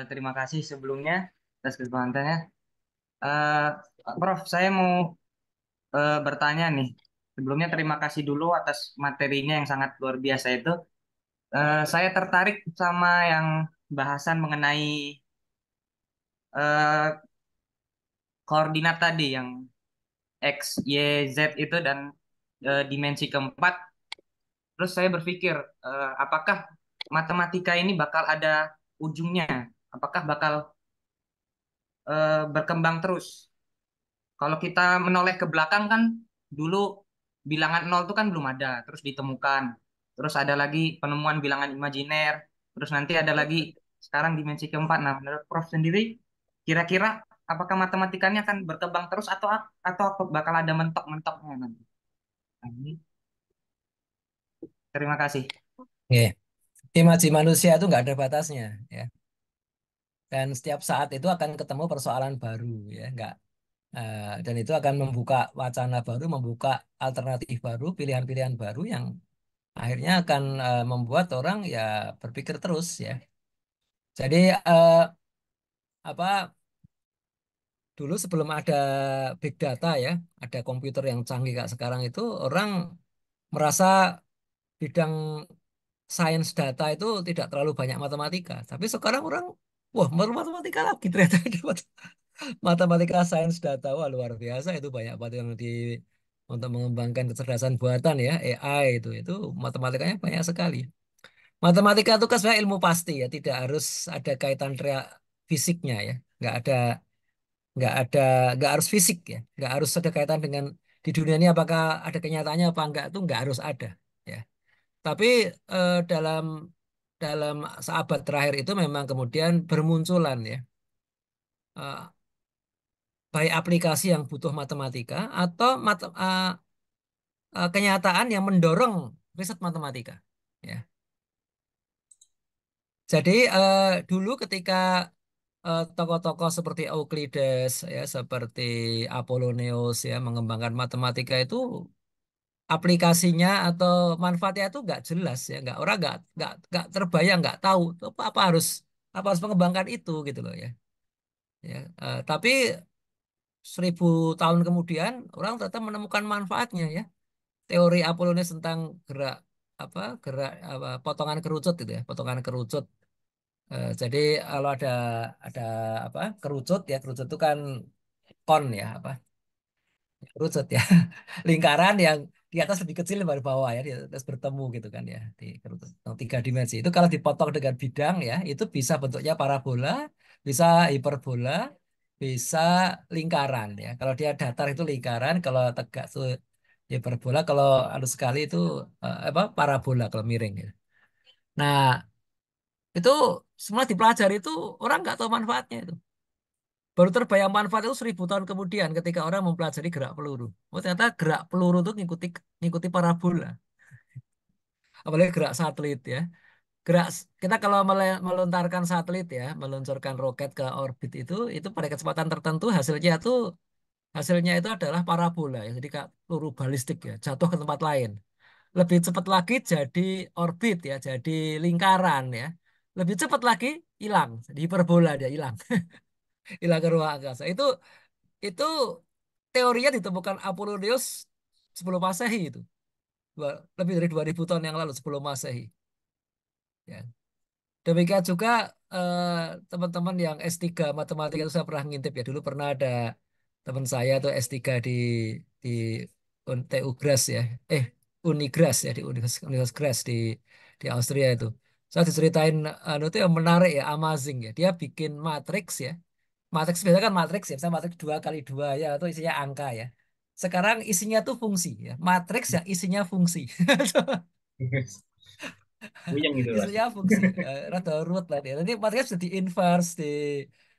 Terima kasih sebelumnya atas kesempatannya. Eh, Prof, saya mau bertanya nih. Sebelumnya terima kasih dulu atas materinya yang sangat luar biasa itu. Saya tertarik sama yang bahasan mengenai eh, koordinat tadi yang X, Y, Z itu dan dimensi keempat. Terus saya berpikir, apakah matematika ini bakal ada ujungnya? Apakah bakal berkembang terus? Kalau kita menoleh ke belakang kan dulu bilangan nol itu kan belum ada, terus ditemukan. Terus ada lagi penemuan bilangan imajiner, terus nanti ada lagi sekarang dimensi keempat. Nah, menurut Prof sendiri, kira-kira apakah matematikanya akan berkembang terus atau bakal ada mentok-mentoknya nanti? Nah, ini terima kasih. Oke. Imaji manusia itu nggak ada batasnya, ya. Dan setiap saat itu akan ketemu persoalan baru, ya, nggak. Dan itu akan membuka wacana baru, membuka alternatif baru, pilihan-pilihan baru yang akhirnya akan membuat orang ya berpikir terus, ya. Jadi apa dulu sebelum ada big data, ya, ada komputer yang canggih kayak sekarang itu orang merasa bidang sains data itu tidak terlalu banyak matematika. Tapi sekarang orang, wah, perlu matematika lagi ternyata ada matematika sains data. Wah, luar biasa itu banyak banget yang untuk mengembangkan kecerdasan buatan, ya, AI itu matematikanya banyak sekali. Matematika itu kan sebenarnya ilmu pasti, ya, tidak harus ada kaitan fisiknya, ya. Nggak ada nggak harus fisik, ya, nggak harus ada kaitan dengan di dunia ini apakah ada kenyataannya apa enggak, itu nggak harus ada, ya. Tapi dalam dalam seabad terakhir itu memang kemudian bermunculan, ya, eh, baik aplikasi yang butuh matematika atau kenyataan yang mendorong riset matematika. Ya. Jadi dulu ketika tokoh-tokoh seperti Euclides, ya, seperti Apollonius, ya, mengembangkan matematika itu aplikasinya atau manfaatnya itu nggak jelas, ya, nggak, orang nggak terbayang, nggak tahu apa apa harus mengembangkan itu, gitu loh, ya. Ya, tapi 1000 tahun kemudian orang tetap menemukan manfaatnya, ya. Teori Apollonius tentang gerak gerak potongan kerucut itu, ya, potongan kerucut. Jadi kalau ada kerucut, ya, kerucut itu kan kon, ya, kerucut, ya, lingkaran yang di atas lebih kecil daripada bawah, ya, di atas bertemu gitu kan, ya, di kerucut yang 3 dimensi itu kalau dipotong dengan bidang, ya, itu bisa bentuknya parabola, bisa hiperbola, bisa lingkaran, ya. Kalau dia datar itu lingkaran, kalau tegak itu hiperbola, kalau halus sekali itu parabola kalau miring, ya. Nah, itu semua dipelajari itu orang nggak tahu manfaatnya itu. Baru terbayang manfaat itu 1000 tahun kemudian ketika orang mempelajari gerak peluru. Oh, ternyata gerak peluru itu ngikuti parabola. Apalagi gerak satelit, ya. Kita kalau melontarkan satelit, ya, meluncurkan roket ke orbit itu pada kecepatan tertentu hasilnya itu adalah parabola, ya. Jadi kayak peluru balistik, ya, jatuh ke tempat lain. Lebih cepat lagi jadi orbit, ya, jadi lingkaran, ya. Lebih cepat lagi hilang, jadi hiperbola, dia hilang, hilang ke ruang angkasa. Itu teorinya ditemukan Apollonius sebelum Masehi itu. Lebih dari 2000 tahun yang lalu sebelum Masehi. Ya. Demikian juga eh, teman-teman yang S3 matematika itu saya pernah ngintip, ya. Dulu pernah ada teman saya tuh S3 di TU Graz, ya. Unigras, ya, di Universitas Graz di Austria itu. Saya diceritain itu yang menarik, ya, amazing, ya. Dia bikin matriks, ya. Matriks biasanya kan matriks, ya, misalnya matriks 2 kali 2, ya, atau isinya angka, ya. Sekarang isinya tuh fungsi, ya. Matriks yang isinya fungsi. Puyeng gitu, Mas. Isinya fungsi, rada ruwet lah dia. Nanti matriksnya bisa di-inverse,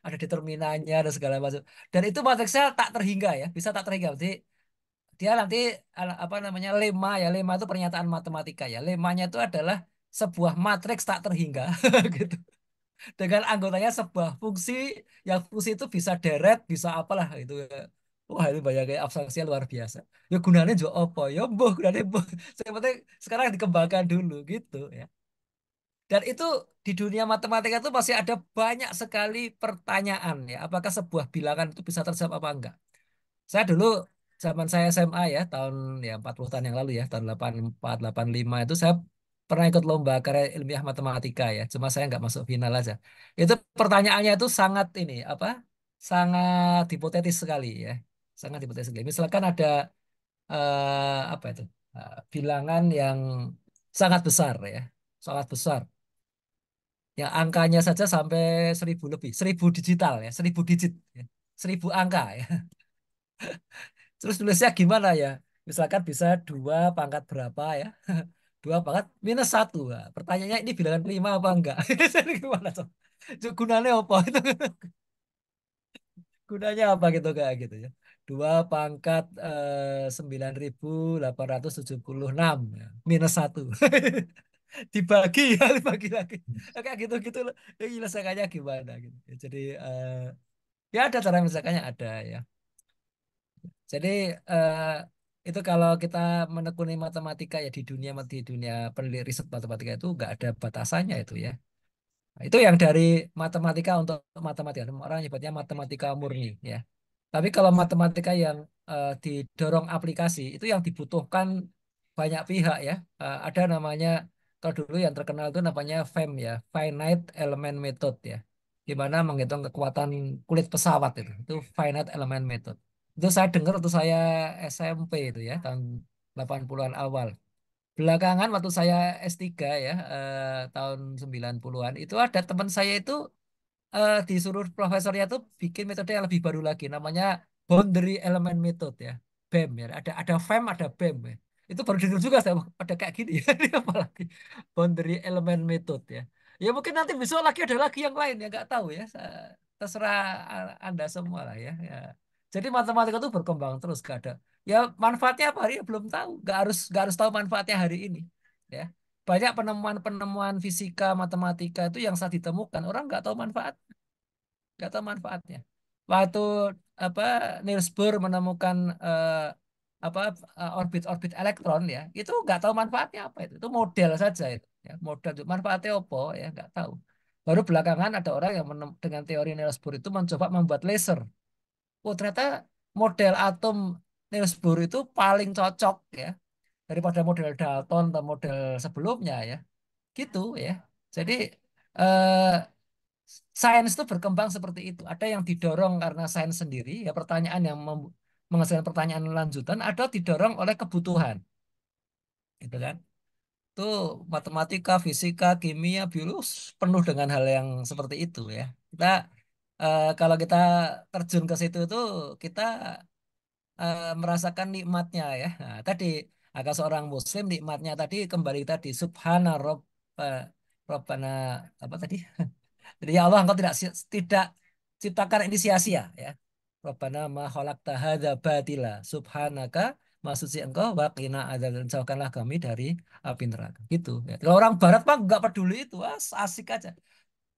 ada determinannya dan segala macam. Dan itu matriksnya tak terhingga, ya, bisa tak terhingga. Jadi dia nanti apa namanya, lemma, ya, lemma itu pernyataan matematika, ya. Lemmanya itu adalah sebuah matriks tak terhingga, gitu. Dengan anggotanya sebuah fungsi, yang fungsi itu bisa deret, bisa apalah itu, ya. Wah, itu banyak kayak abstraksinya luar biasa. Ya gunanya juga apa? Ya boh, gunanya boh. Yang penting sekarang dikembangkan dulu, gitu, ya. Dan itu di dunia matematika itu masih ada banyak sekali pertanyaan ya. Apakah sebuah bilangan itu bisa terjawab apa enggak? Saya dulu zaman saya SMA ya tahun ya 40 tahun yang lalu ya tahun 84 85 itu saya pernah ikut lomba karya ilmiah matematika ya. Cuma saya nggak masuk final aja. Itu pertanyaannya itu sangat ini apa? Sangat hipotetis sekali ya. Sangat hipotetis sekali. Misalkan ada apa itu? Bilangan yang sangat besar ya. Sangat besar. Yang angkanya saja sampai 1000 lebih, 1000 digital ya, 1000 digit, ya. 1000 angka ya. Terus tulisnya gimana ya? Misalkan bisa 2 pangkat berapa ya? 2 pangkat minus 1. Nah, pertanyaannya ini bilangan prima apa enggak? Jadi gimana coba? Gunanya apa itu? Gunanya apa gitu kayak gitu ya? 2 pangkat 9876 ya. -1 dibagi ya dibagi lagi. Nah, kayak gitu gitu loh. Ya, nyelesaikannya gimana gitu. Ya, jadi ya ada cara menyelesaikannya ada ya. Jadi eh, itu kalau kita menekuni matematika ya di dunia peneliti riset matematika itu nggak ada batasannya itu ya. Nah, itu yang dari matematika untuk matematika. Orang nyebutnya matematika murni ya. Tapi kalau matematika yang didorong aplikasi itu yang dibutuhkan banyak pihak ya. Ada namanya kalau dulu yang terkenal itu namanya FEM ya, Finite Element Method ya. Di mana menghitung kekuatan kulit pesawat itu Finite Element Method. Itu saya dengar waktu saya SMP itu ya tahun 80-an awal. Belakangan waktu saya S3 ya tahun 90-an itu ada teman saya itu disuruh profesornya tuh bikin metode yang lebih baru lagi namanya boundary element method ya BEM ya ada FEM ada BEM ya itu baru dengar juga saya ada kayak gini ya ini apa lagi boundary element method ya ya mungkin nanti besok lagi ada lagi yang lain ya nggak tahu ya terserah Anda semua lah ya, ya. Jadi matematika itu berkembang terus gak ada ya manfaatnya apa hari ya belum tahu nggak harus tahu manfaatnya hari ini ya banyak penemuan-penemuan fisika matematika itu yang saat ditemukan orang nggak tahu manfaatnya. Waktu apa Niels Bohr menemukan apa orbit-orbit elektron ya, itu nggak tahu manfaatnya apa itu model saja itu. Ya, model manfaatnya apa ya nggak tahu. Baru belakangan ada orang yang dengan teori Niels Bohr itu mencoba membuat laser. Oh ternyata model atom Niels Bohr itu paling cocok ya daripada model Dalton atau model sebelumnya ya, gitu ya. Jadi eh, sains itu berkembang seperti itu. Ada yang didorong karena sains sendiri, ya pertanyaan yang menghasilkan pertanyaan lanjutan, ada didorong oleh kebutuhan, gitu kan? Itu matematika, fisika, kimia, biolog penuh dengan hal yang seperti itu ya. Kita kalau kita terjun ke situ itu kita merasakan nikmatnya ya. Nah, tadi agak seorang Muslim nikmatnya tadi kembali tadi Subhana Rob eh, Robbana apa tadi? Jadi ya Allah engkau tidak ciptakan ini sia-sia ya. Rabbana ma khalaqta hadza batila subhanaka maksudnya engkau wa qina adzaban jauhkanlah kami dari api neraka. Gitu ya. Kalau orang barat mah nggak peduli itu, asik aja.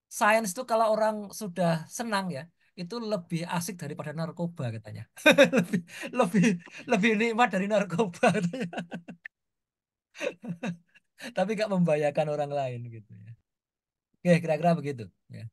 Sains itu kalau orang sudah senang ya, itu lebih asik daripada narkoba katanya. Lebih lebih lebih nikmat dari narkoba katanya. Tapi nggak membahayakan orang lain gitu ya. Oke, kira-kira begitu. Ya.